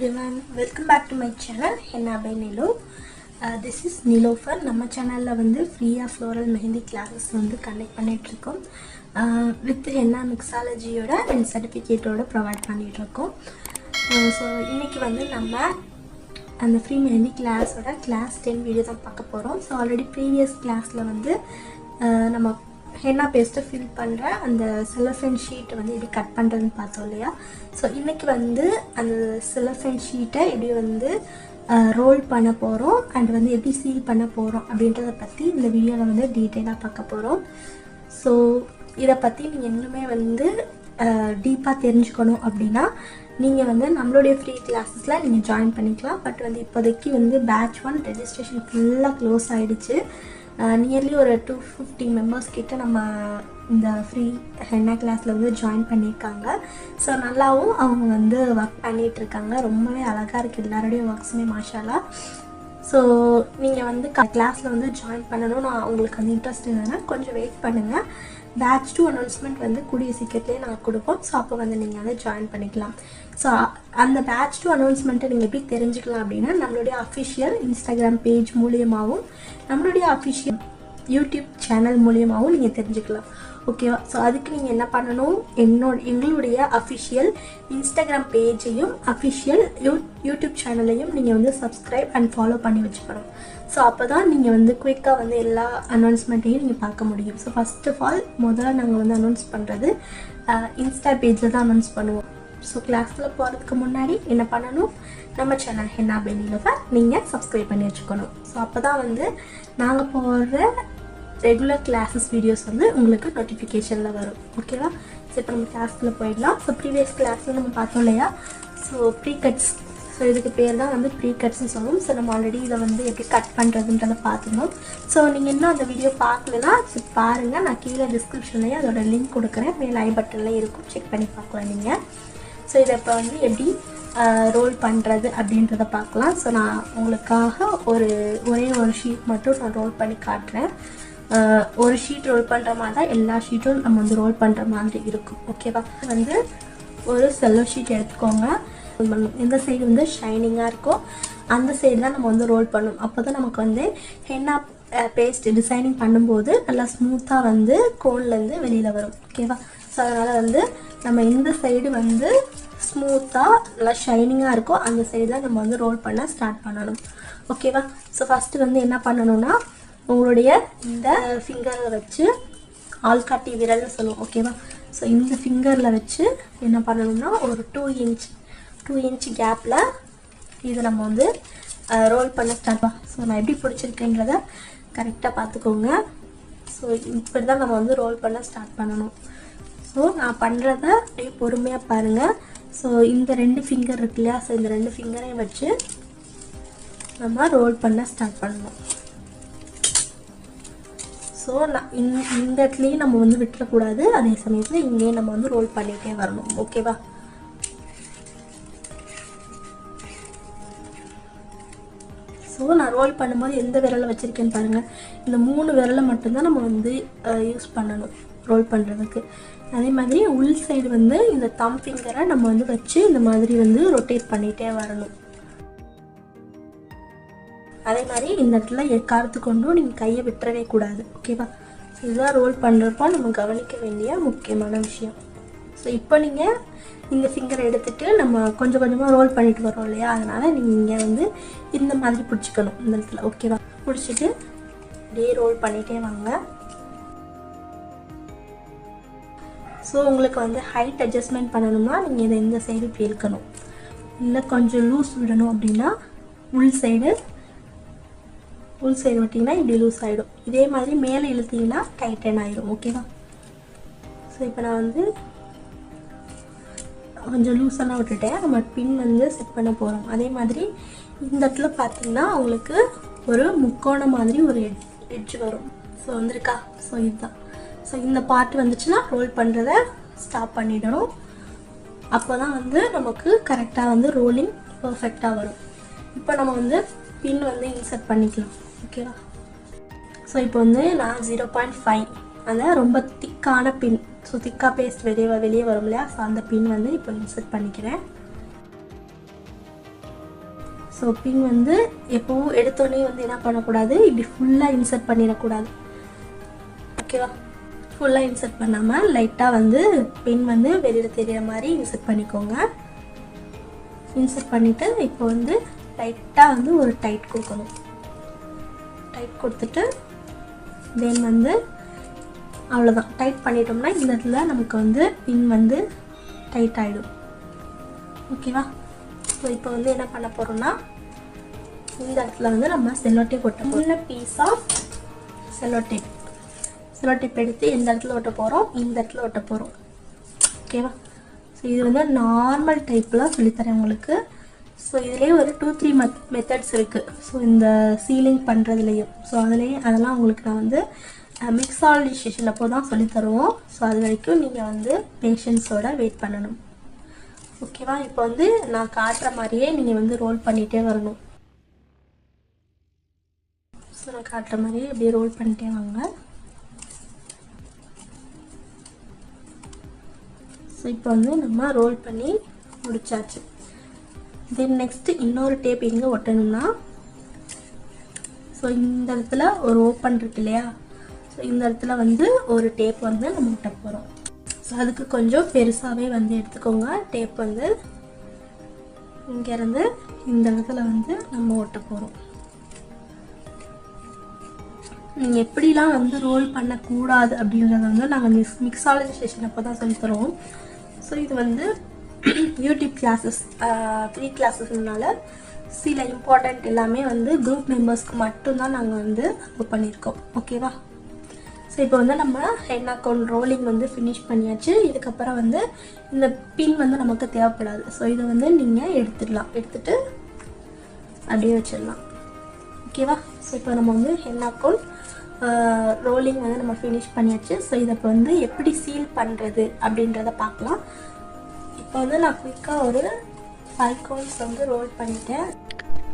everyone, welcome back to my channel Henna by Nilo. This is Nilofer. நம்ம சேனல்ல வந்து ஃப்ரீயா floral mehendi classes வந்து கண்டக்ட் பண்ணிட்டு இருக்கோம். With Henna mixology யோட and certificate ஓட ப்ரொவைட் பண்ணிட்டு இருக்கோம். So இன்னைக்கு வந்து நம்ம அந்த free mehendi class ஓட class 10 வீடியோ தான் பார்க்க போறோம். So already previous classல வந்து நம்ம henna paste fill பண்ற அந்த cellophane sheet வந்து எப்படி கட் பண்றதுன்னு பார்த்தோம் இல்லையா. சோ இன்னைக்கு வந்து அந்த cellophane sheet எப்படி வந்து ரோல் பண்ண போறோம் and வந்து எப்படி சீல் பண்ண போறோம் அப்படின்றத பத்தி இந்த வீடியோல வந்து டீடைலா பார்க்க போறோம். சோ இத பத்தி நீங்க இன்னுமே வந்து டீப்பா தெரிஞ்சுக்கணும் அப்படினா நீங்க வந்து நம்மளுடைய ஃப்ரீ கிளாसेसல நீங்க ஜாயின் பண்ணிக்கலாம். பட் வந்து இப்போதைக்கு வந்து பேட்ச் 1 ரெஜிஸ்ட்ரேஷன் ஃபுல்லா க்ளோஸ் ஆயிடுச்சு. நியர்லி ஒரு 250 மெம்பர்ஸ் கிட்ட நம்ம இந்த ஃப்ரீ ஹென்னா கிளாஸில் வந்து ஜாயின் பண்ணியிருக்காங்க. ஸோ நல்லாவும் அவங்க வந்து ஒர்க் பண்ணிகிட்டு இருக்காங்க. ரொம்பவே அழகாக இருக்குது எல்லாருடைய ஒர்க்ஸுமே மாஷாலா. ஸோ நீங்கள் வந்து கிளாஸில் வந்து ஜாயின் பண்ணணும்னு உங்களுக்கு வந்து இன்ட்ரெஸ்ட் இருந்ததுன்னா கொஞ்சம் வெயிட் பண்ணுங்கள். பேட்ச் 2 அனௌன்ஸ்மெண்ட் வந்து கூடிய சீக்கிரத்துலேயே நாங்கள் கொடுப்போம். ஸோ அப்போ வந்து நீங்கள் வந்து ஜாயின் பண்ணிக்கலாம். ஸோ அந்த பேட்ச் 2 அனௌன்ஸ்மெண்ட்டை நீங்கள் எப்படி தெரிஞ்சுக்கலாம் அப்படின்னா நம்மளுடைய அஃபிஷியல் இன்ஸ்டாகிராம் பேஜ் மூலியமாகவும் நம்மளுடைய அஃபிஷியல் யூடியூப் சேனல் மூலியமாகவும் நீங்கள் தெரிஞ்சுக்கலாம். ஓகேவா? ஸோ அதுக்கு நீங்கள் என்ன பண்ணணும், எங்களுடைய அஃபிஷியல் இன்ஸ்டாகிராம் பேஜையும் அஃபிஷியல் யூடியூப் சேனலையும் நீங்கள் வந்து சப்ஸ்கிரைப் அண்ட் ஃபாலோ பண்ணி வச்சுக்கணும். ஸோ அப்போ தான் நீங்கள் வந்து குயிக்காக வந்து எல்லா அனௌன்ஸ்மெண்ட்டையும் நீங்கள் பார்க்க முடியும். ஸோ ஃபஸ்ட் ஆஃப் ஆல் முதல்ல நாங்கள் வந்து அனௌன்ஸ் பண்ணுறது இன்ஸ்டா பேஜில் தான் அனௌன்ஸ் பண்ணுவோம். ஸோ கிளாஸில் போகிறதுக்கு முன்னாடி என்ன பண்ணணும், நம்ம சேனல் ஹென்னா பை நிலோஃபர் நீங்கள் சப்ஸ்கிரைப் பண்ணி வச்சுக்கணும். ஸோ அப்போ தான் வந்து நாங்கள் போடுற ரெகுலர் கிளாஸஸ் வீடியோஸ் வந்து உங்களுக்கு நோட்டிஃபிகேஷனில் வரும். ஓகேவா? ஸோ இப்போ நம்ம கிளாஸில் போயிடலாம். ஸோ ப்ரீவியஸ் கிளாஸில் நம்ம பார்த்தோம் இல்லையா. ஸோ ப்ரீ கட்ஸ், ஸோ இதுக்கு பேர் தான் வந்து ப்ரீ கட்ஸ்ன்னு சொல்லுவோம். ஸோ நம்ம ஆல்ரெடி இதை வந்து எப்படி கட் பண்ணுறதுன்றதை பார்த்துருந்தோம். ஸோ நீங்கள் இன்னும் அந்த வீடியோ பார்க்கலன்னா பாருங்கள், நான் கீழே டிஸ்கிரிப்ஷன்லேயே அதோட லிங்க் கொடுக்குறேன், மேல் ஐ பட்டன்லேயே இருக்கும், செக் பண்ணி பார்க்கலாம் நீங்கள். ஸோ இதை இப்போ வந்து எப்படி ரோல் பண்ணுறது அப்படின்றத பார்க்கலாம். ஸோ நான் உங்களுக்காக ஒரே ஒரு ஷீட் மட்டும் நான் ரோல் பண்ணி காட்டுறேன். ஒரு ஷீட் ரோல் பண்ணுற மாதிரி தான் எல்லா ஷீட்டும் நம்ம வந்து ரோல் பண்ணுற மாதிரி இருக்கும். ஓகேவா? வந்து ஒரு செல்லோ ஷீட் எடுத்துக்கோங்க. இந்த சைடு வந்து ஷைனிங்காக இருக்கும், அந்த சைடு தான் நம்ம வந்து ரோல் பண்ணணும். அப்போ தான் நமக்கு வந்து ஹென்னா பேஸ்ட் டிசைனிங் பண்ணும்போது நல்லா ஸ்மூத்தாக வந்து கோன்லேருந்து வெளியில் வரும். ஓகேவா? ஸோ அதனால் வந்து நம்ம இந்த சைடு வந்து ஸ்மூத்தாக நல்லா ஷைனிங்காக இருக்கும், அந்த சைடு தான் நம்ம வந்து ரோல் பண்ண ஸ்டார்ட் பண்ணணும். ஓகேவா? ஸோ ஃபஸ்ட்டு வந்து என்ன பண்ணணும்னா உங்களுடைய இந்த ஃபிங்கரை வச்சு ஆள்காட்டி விரல்னு சொல்லுவோம். ஓகேவா? ஸோ இந்த ஃபிங்கரில் வச்சு என்ன பண்ணணும்னா ஒரு 2 இன்ச் கேப்பில் இதை நம்ம வந்து ரோல் பண்ண ஸ்டார்ட் பண்ணலாம். ஸோ நான் எப்படி பிடிச்சிருக்கேன்றதை கரெக்டாக பார்த்துக்கோங்க. ஸோ இப்படி தான் நம்ம வந்து ரோல் பண்ண ஸ்டார்ட் பண்ணணும். ஸோ நான் பண்ணுறத அப்படியே பொறுமையாக பாருங்கள். ஸோ இந்த 2 ஃபிங்கர் இருக்கு இல்லையா, ஸோ இந்த 2 ஃபிங்கரையும் வச்சு நம்ம ரோல் பண்ண ஸ்டார்ட் பண்ணணும். ஸோ நான் இந்த இடத்துலையும் நம்ம வந்து விட்டுறக்கூடாது, அதே சமயத்தில் இங்கேயும் நம்ம வந்து ரோல் பண்ணிகிட்டே வரணும். ஓகேவா? ஸோ நான் ரோல் பண்ணும்போது எந்த விரலை வச்சுருக்கேன்னு பாருங்கள். இந்த 3 விரலை மட்டும்தான் நம்ம வந்து யூஸ் பண்ணணும் ரோல் பண்ணுறதுக்கு. அதே மாதிரி உள் சைடு வந்து இந்த தம் ஃபிங்கரை நம்ம வந்து வச்சு இந்த மாதிரி வந்து ரொட்டேட் பண்ணிகிட்டே வரணும். அதே மாதிரி இந்த இடத்துல எக்காரத்து கொண்டும் நீங்கள் கையை விட்டுறவே கூடாது. ஓகேவா? ஸோ இதுதான் ரோல் பண்ணுறப்போ நம்ம கவனிக்க வேண்டிய முக்கியமான விஷயம். ஸோ இப்போ நீங்கள் இந்த ஃபிங்கரை எடுத்துகிட்டு நம்ம கொஞ்சம் கொஞ்சமாக ரோல் பண்ணிட்டு வரோம் இல்லையா, அதனால் நீங்கள் இங்கே வந்து இந்த மாதிரி பிடிச்சிக்கணும் இந்த இடத்துல. ஓகேவா? பிடிச்சிட்டு அப்படியே ரோல் பண்ணிகிட்டே வாங்க. ஸோ உங்களுக்கு வந்து ஹைட் அட்ஜஸ்ட்மெண்ட் பண்ணணும்னா நீங்கள் இதை இந்த சைடு இப்படி இழுக்கணும், இல்லை கொஞ்சம் லூஸ் விடணும் அப்படின்னா உள் சைடு விட்டிங்கன்னா இப்படி லூஸ் ஆகிடும். இதே மாதிரி மேலே இழுத்தீங்கன்னா டைட்டன் ஆகிடும். ஓகேவா? ஸோ இப்போ நான் வந்து கொஞ்சம் லூஸெல்லாம் விட்டுட்டேன். நம்ம பின் வந்து செட் பண்ண போகிறோம். அதே மாதிரி இந்த இடத்துல பார்த்தீங்கன்னா உங்களுக்கு ஒரு முக்கோணம் மாதிரி ஒரு எட்ஜ் வரும். ஸோ வந்துருக்கா? ஸோ இதுதான். ஸோ இந்த பார்ட் வந்துச்சுன்னா ரோல் பண்ணுறத ஸ்டாப் பண்ணிடணும். அப்போ தான் வந்து நமக்கு கரெக்டாக வந்து ரோலிங் பர்ஃபெக்டாக வரும். இப்போ நம்ம வந்து பின் வந்து இன்சர்ட் பண்ணிக்கலாம். ஓகேவா? ஸோ இப்போ வந்து நான் 0.5 அந்த ரொம்ப திக்கான பின், ஸோ திக்காக பேஸ்ட் வெளியே வரும் இல்லையா, ஸோ அந்த பின் வந்து இப்போ இன்சர்ட் பண்ணிக்கிறேன். ஸோ பின் வந்து எப்போவும் எடுத்தோடனே வந்து என்ன பண்ணக்கூடாது, இப்படி ஃபுல்லாக இன்சர்ட் பண்ணிடக்கூடாது. ஓகேவா? ஃபுல்லாக இன்சர்ட் பண்ணாமல் லைட்டாக வந்து பின் வந்து வெளியில் தெரிகிற மாதிரி இன்சர்ட் பண்ணிக்கோங்க. இன்சர்ட் பண்ணிவிட்டு இப்போ வந்து லைட்டாக வந்து ஒரு டைட் கொடுக்கணும். டைட் கொடுத்துட்டு தென் வந்து அவ்வளோதான். டைட் பண்ணிட்டோம்னா இந்த இடத்துல நமக்கு வந்து பின் வந்து டைட் ஆகிடும். ஓகேவா? ஸோ இப்போ வந்து என்ன பண்ண போகிறோம்னா இந்த இடத்துல வந்து நம்ம செல்லோ டேப் ஒட்ட போகிறோம். சின்ன பீஸ் ஆஃப் செல்லோ டேப் எடுத்து எந்த இடத்துல ஒட்ட போகிறோம், இந்த இடத்துல ஒட்ட போகிறோம். ஓகேவா? ஸோ இது வந்து நார்மல் டைப்லாம் சொல்லித்தரேன் உங்களுக்கு. ஸோ இதுலேயே ஒரு 2-3 மெத்தட்ஸ் இருக்குது. ஸோ இந்த சீலிங் பண்ணுறதுலேயும் ஸோ அதெல்லாம் உங்களுக்கு நான் வந்து மிக்ஸாலஜி செஷன் அப்போ தான் சொல்லித்தருவோம். ஸோ அது வரைக்கும் நீங்கள் வந்து பேஷன்ஸோட வெயிட் பண்ணணும். ஓகேவா? இப்போ வந்து நான் காட்டுற மாதிரியே நீங்கள் வந்து ரோல் பண்ணிகிட்டே வரணும். ஸோ நான் காட்டுற மாதிரியே இப்படியே ரோல் பண்ணிட்டே வாங்க. ஸோ இப்போ வந்து நம்ம ரோல் பண்ணி முடிச்சாச்சு. தென் நெக்ஸ்ட்டு இன்னொரு டேப் எங்கே ஒட்டணும்னா ஸோ இந்த இடத்துல ஒரு ஓப்பன் இருக்கு இல்லையா, ஸோ இந்த இடத்துல வந்து ஒரு டேப் வந்து நம்ம ஒட்ட போகிறோம். ஸோ அதுக்கு கொஞ்சம் பெருசாகவே வந்து எடுத்துக்கோங்க. டேப் வந்து இங்கேருந்து இந்த இடத்துல வந்து நம்ம ஒட்ட போகிறோம். நீங்கள் எப்படிலாம் வந்து ரோல் பண்ணக்கூடாது அப்படின்றத வந்து நாங்கள் மிக்ஸாலஜி செஷன் அப்போ தான் சொல்லித்தரோம். ஸோ இது வந்து யூடியூப் கிளாஸஸ் ஃப்ரீ கிளாஸஸ்னால சில இம்பார்ட்டண்ட் எல்லாமே வந்து குரூப் மெம்பர்ஸ்க்கு மட்டும்தான் நாங்கள் வந்து அப்லோட் பண்ணியிருக்கோம். ஓகேவா? ஸோ இப்போ வந்து நம்ம ஹென்னா கோன் ரோலிங் வந்து ஃபினிஷ் பண்ணியாச்சு. இதுக்கப்புறம் வந்து இந்த பின் வந்து நமக்கு தேவைப்படாது. ஸோ இதை வந்து நீங்கள் எடுத்துட்டு அப்படியே வச்சிடலாம். ஓகேவா? ஸோ இப்போ நம்ம வந்து ஹென்னா கோன் ரோலிங் வந்து நம்ம ஃபினிஷ் பண்ணியாச்சு. ஸோ இதை இப்போ வந்து எப்படி சீல் பண்ணுறது அப்படின்றத பார்க்கலாம். இப்போ வந்து நான் குயிக்காக ஒரு 5 கோன்ஸ் வந்து ரோல் பண்ணிட்டேன்.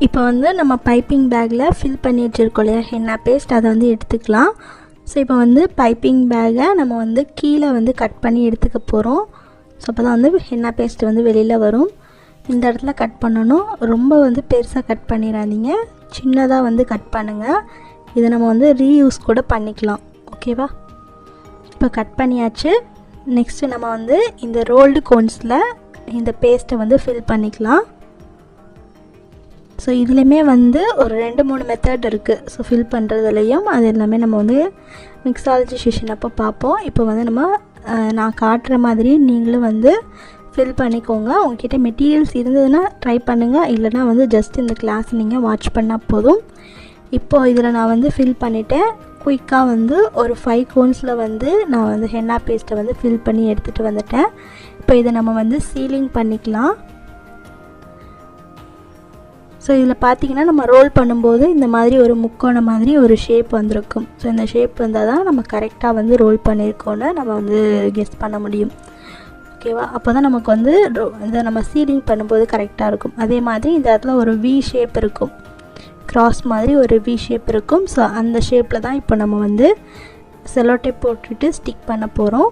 இப்போ வந்து நம்ம பைப்பிங் பேக்கில் ஃபில் பண்ணி வச்சுருக்கோம் இல்லையா ஹென்னா பேஸ்ட், அதை வந்து எடுத்துக்கலாம். ஸோ இப்போ வந்து பைப்பிங் பேக்கை நம்ம வந்து கீழே வந்து கட் பண்ணி எடுத்துக்க போகிறோம். ஸோ அப்போ தான் வந்து ஹென்னா பேஸ்ட் வந்து வெளியில் வரும். இந்த இடத்துல கட் பண்ணணும். ரொம்ப வந்து பெருசாக கட் பண்ணிடாதீங்க, சின்னதாக வந்து கட் பண்ணுங்கள். இதை நம்ம வந்து ரீயூஸ் கூட பண்ணிக்கலாம். ஓகேவா? இப்போ கட் பண்ணியாச்சு. நெக்ஸ்ட்டு நம்ம வந்து இந்த ரோல்டு கோன்ஸில் இந்த பேஸ்ட்டை வந்து ஃபில் பண்ணிக்கலாம். ஸோ இதுலேயுமே வந்து ஒரு 2-3 மெத்தட் இருக்குது. ஸோ ஃபில் பண்ணுறதுலையும் அது எல்லாமே நம்ம வந்து மிக்ஸாலஜி செஷன் அப்போ பார்ப்போம். இப்போ வந்து நம்ம நான் காட்டுற மாதிரி நீங்களும் வந்து ஃபில் பண்ணிக்கோங்க. உங்கள்கிட்ட மெட்டீரியல்ஸ் இருந்ததுன்னா ட்ரை பண்ணுங்கள், இல்லைனா வந்து ஜஸ்ட் இந்த கிளாஸ் நீங்கள் வாட்ச் பண்ணால் போதும். இப்போது இதில் நான் வந்து ஃபில் பண்ணிவிட்டேன். குயிக்காக வந்து ஒரு 5 கோன்ஸில் வந்து நான் வந்து ஹென்னா பேஸ்ட்டை வந்து ஃபில் பண்ணி எடுத்துகிட்டு வந்துட்டேன். இப்போ இதை நம்ம வந்து சீலிங் பண்ணிக்கலாம். ஸோ இதில் பார்த்திங்கன்னா நம்ம ரோல் பண்ணும்போது இந்த மாதிரி ஒரு முக்கோணம் மாதிரி ஒரு ஷேப் வந்திருக்கும். ஸோ இந்த ஷேப் வந்தால் தான் நம்ம கரெக்டாக வந்து ரோல் பண்ணியிருக்கோன்னு நம்ம வந்து கெஸ் பண்ண முடியும். ஓகேவா? அப்போ தான் நமக்கு வந்து இதை நம்ம சீலிங் பண்ணும்போது கரெக்டாக இருக்கும். அதே மாதிரி இந்த இடத்துல ஒரு வி ஷேப் இருக்கும், கிராஸ் மாதிரி ஒரு வி ஷேப் இருக்கும். ஸோ அந்த ஷேப்பில் தான் இப்போ நம்ம வந்து செல்லோ டேப் போட்டுட்டு ஸ்டிக் பண்ண போகிறோம்.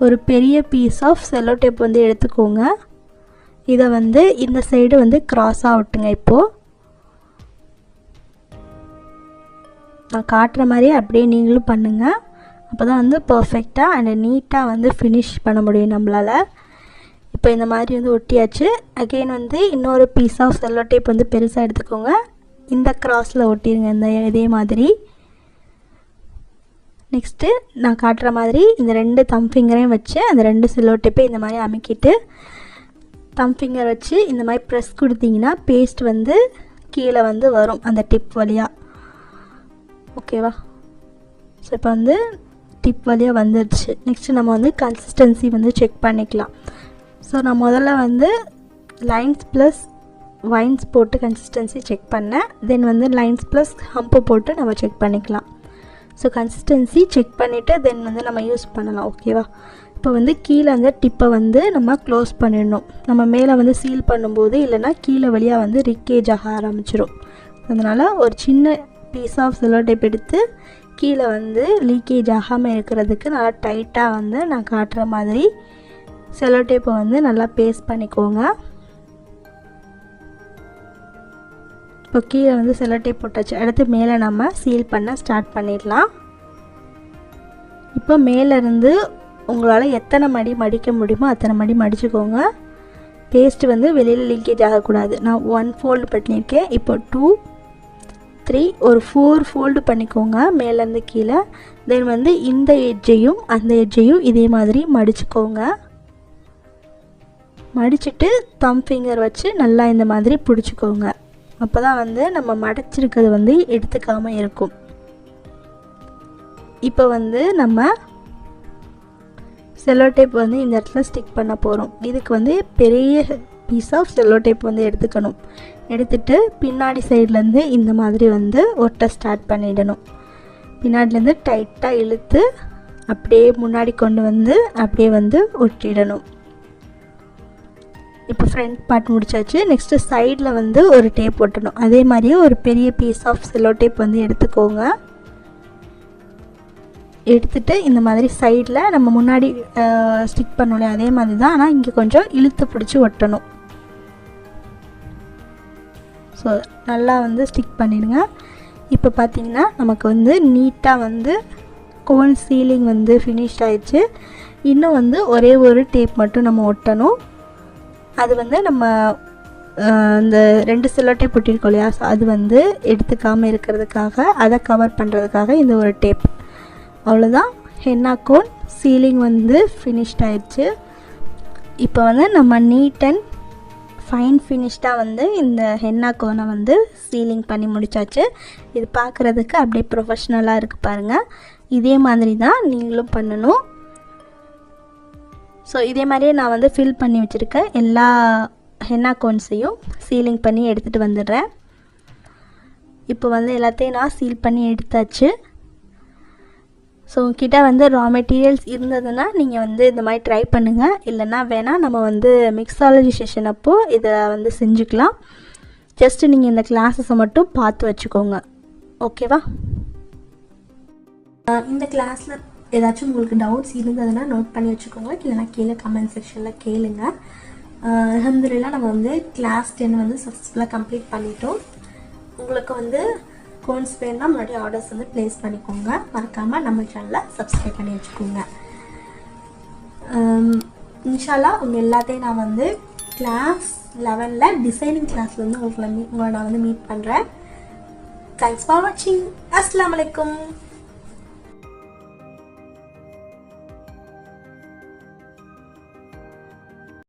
ஒரு பெரிய பீஸ் ஆஃப் செல்லோ டேப் வந்து எடுத்துக்கோங்க. இதை வந்து இந்த சைடு வந்து கிராஸாக விட்டுங்க. இப்போது நான் காட்டுற மாதிரியே அப்படியே நீங்களும் பண்ணுங்கள். அப்போ தான் வந்து பர்ஃபெக்டாக அண்ட் நீட்டாக வந்து ஃபினிஷ் பண்ண முடியும் நம்மளால். இப்போ இந்த மாதிரி வந்து ஒட்டியாச்சு. அகெயின் வந்து இன்னொரு பீஸ் ஆஃப் செல்லோ டேப் வந்து பெருசாக எடுத்துக்கோங்க. இந்த கிராஸில் ஒட்டிடுங்க இதே மாதிரி. நெக்ஸ்ட்டு நான் காட்டுற மாதிரி இந்த 2 தம் ஃபிங்கரையும் வச்சு அந்த 2 செல்லோ டேப்பை இந்த மாதிரி அமுக்கிட்டு தம் ஃபிங்கர் வச்சு இந்த மாதிரி ப்ரெஸ் கொடுத்தீங்கன்னா பேஸ்ட் வந்து கீழே வந்து வரும் அந்த டிப் வழியாக. ஓகேவா? ஸோ இப்போ வந்து டிப் வழியாக வந்துடுச்சு. நெக்ஸ்ட்டு நம்ம வந்து கன்சிஸ்டன்சி வந்து செக் பண்ணிக்கலாம். ஸோ நான் முதல்ல வந்து லைன்ஸ் ப்ளஸ் வைன்ஸ் போட்டு கன்சிஸ்டன்சி செக் பண்ணேன். தென் வந்து லைன்ஸ் ப்ளஸ் ஹம்பு போட்டு நம்ம செக் பண்ணிக்கலாம். ஸோ கன்சிஸ்டன்சி செக் பண்ணிவிட்டு தென் வந்து நம்ம யூஸ் பண்ணலாம். ஓகேவா? இப்போ வந்து கீழே அந்த டிப்பை வந்து நம்ம க்ளோஸ் பண்ணிடணும். நம்ம மேலே வந்து சீல் பண்ணும்போது இல்லைனா கீழே வழியாக வந்து ரிக்கேஜ் ஆக ஆரம்பிச்சிடும். அதனால் ஒரு சின்ன பீஸ் ஆஃப் செல்லோ டேப் எடுத்து கீழே வந்து லீக்கேஜ் ஆகாமல் இருக்கிறதுக்கு நல்லா டைட்டாக வந்து நான் காட்டுற மாதிரி செல்லோ டேப்பை வந்து நல்லா பேஸ்ட் பண்ணிக்கோங்க. இப்போ கீழே வந்து செல்லோ டேப் போட்டாச்சு. அடுத்து மேலே நம்ம சீல் பண்ண ஸ்டார்ட் பண்ணிடலாம். இப்போ மேலேருந்து உங்களால் எத்தனை மடி மடிக்க முடியுமோ அத்தனை மடி மடிச்சுக்கோங்க. பேஸ்ட்டு வந்து வெளியில் லீக்கேஜ் ஆகக்கூடாது. நான் 1 ஃபோல்டு பண்ணியிருக்கேன். இப்போ 2, 3 ஒரு 4 ஃபோல்டு பண்ணிக்கோங்க மேலேருந்து கீழே. தென் வந்து இந்த எட்ஜையும் அந்த எட்ஜையும் இதே மாதிரி மடிச்சுக்கோங்க. மடிச்சுட்டு தம் ஃபிங்கர் வச்சு நல்லா இந்த மாதிரி பிடிச்சிக்கோங்க. அப்போ தான் வந்து நம்ம மடிச்சிருக்கிறது வந்து எடுத்துக்காமல் இருக்கும். இப்போ வந்து நம்ம செல்லோ டேப் வந்து இந்த இடத்துல ஸ்டிக் பண்ண போகிறோம். இதுக்கு வந்து பெரிய பீஸ் ஆஃப் செல்லோ டேப் வந்து எடுத்துக்கணும். எடுத்துகிட்டு பின்னாடி சைட்லேருந்து இந்த மாதிரி வந்து ஒட்ட ஸ்டார்ட் பண்ணிடணும். பின்னாடிலேருந்து டைட்டாக இழுத்து அப்படியே முன்னாடி கொண்டு வந்து அப்படியே வந்து ஒட்டிடணும். இப்போ ஃப்ரண்ட் பார்ட் முடிச்சாச்சு. நெக்ஸ்ட்டு சைடில் வந்து ஒரு டேப் ஒட்டணும். அதே மாதிரியே ஒரு பெரிய பீஸ் ஆஃப் செல்லோ டேப் வந்து எடுத்துக்கோங்க. எடுத்துகிட்டு இந்த மாதிரி சைடில் நம்ம முன்னாடி ஸ்டிக் பண்ணோம் அதே மாதிரி தான், ஆனால் இங்கே கொஞ்சம் இழுத்து பிடிச்சி ஒட்டணும். ஸோ நல்லா வந்து ஸ்டிக் பண்ணிடுங்க. இப்போ பார்த்திங்கன்னா நமக்கு வந்து நீட்டாக வந்து கோன் சீலிங் வந்து ஃபினிஷ் ஆயிடுச்சு. இன்னும் வந்து ஒரே ஒரு டேப் மட்டும் நம்ம ஒட்டணும். அது வந்து நம்ம இந்த 2 செல்லோ டேப் ஒட்டியிருக்கோம் இல்லையா, அது வந்து எடுத்துக்காமல் இருக்கிறதுக்காக, அதை கவர் பண்ணுறதுக்காக இந்த ஒரு டேப். அவ்வளோதான், ஹென்னா கோன் சீலிங் வந்து ஃபினிஷ்ட் ஆயிடுச்சு. இப்போ வந்து நம்ம நீட் அண்ட் ஃபைன் ஃபினிஷ்டாக வந்து இந்த ஹென்னா கோனை வந்து சீலிங் பண்ணி முடித்தாச்சு. இது பார்க்குறதுக்கு அப்படியே ப்ரொஃபஷ்னலாக இருக்குது பாருங்கள். இதே மாதிரி தான் நீங்களும் பண்ணணும். ஸோ இதே மாதிரியே நான் வந்து ஃபில் பண்ணி வச்சுருக்கேன். எல்லா ஹென்னா கோன்ஸையும் சீலிங் பண்ணி எடுத்துகிட்டு வந்துடுறேன். இப்போ வந்து எல்லாத்தையும் நான் சீல் பண்ணி எடுத்தாச்சு. ஸோ உங்ககிட்ட வந்து ரா மெட்டீரியல்ஸ் இருந்ததுன்னா நீங்கள் வந்து இந்த மாதிரி ட்ரை பண்ணுங்கள். இல்லைன்னா வேணால் நம்ம வந்து மிக்ஸாலஜி செஷன் அப்போது இதை வந்து செஞ்சுக்கலாம். ஜஸ்ட்டு நீங்கள் இந்த கிளாஸஸை மட்டும் பார்த்து வச்சுக்கோங்க. ஓகேவா? இந்த கிளாஸில் ஏதாச்சும் உங்களுக்கு டவுட்ஸ் இருந்ததுன்னா நோட் பண்ணி வச்சுக்கோங்க. இல்லைனா கீழே கமெண்ட் செக்ஷனில் கேளுங்க. அல்ஹம்துலில்லாஹ் நம்ம வந்து கிளாஸ் 10 வந்து சக்ஸஸ்ஃபுல்லாக கம்ப்ளீட் பண்ணிட்டோம். உங்களுக்கு வந்து கோன்ஸ் வேணும்னா முன்னாடி ஆர்டர்ஸ் வந்து ப்ளேஸ் பண்ணிக்கோங்க. மறக்காமல் நம்ம சேனலை சப்ஸ்கிரைப் பண்ணி வச்சுக்கோங்க. இன்ஷா அல்லாஹ் உங்கள் எல்லாத்தையும் நான் வந்து கிளாஸ் 11 டிசைனிங் கிளாஸில் வந்து உங்களை நான் வந்து மீட் பண்ணுறேன். தேங்க்ஸ் ஃபார் வாட்சிங். அஸ்ஸலாமு அலைக்கும்.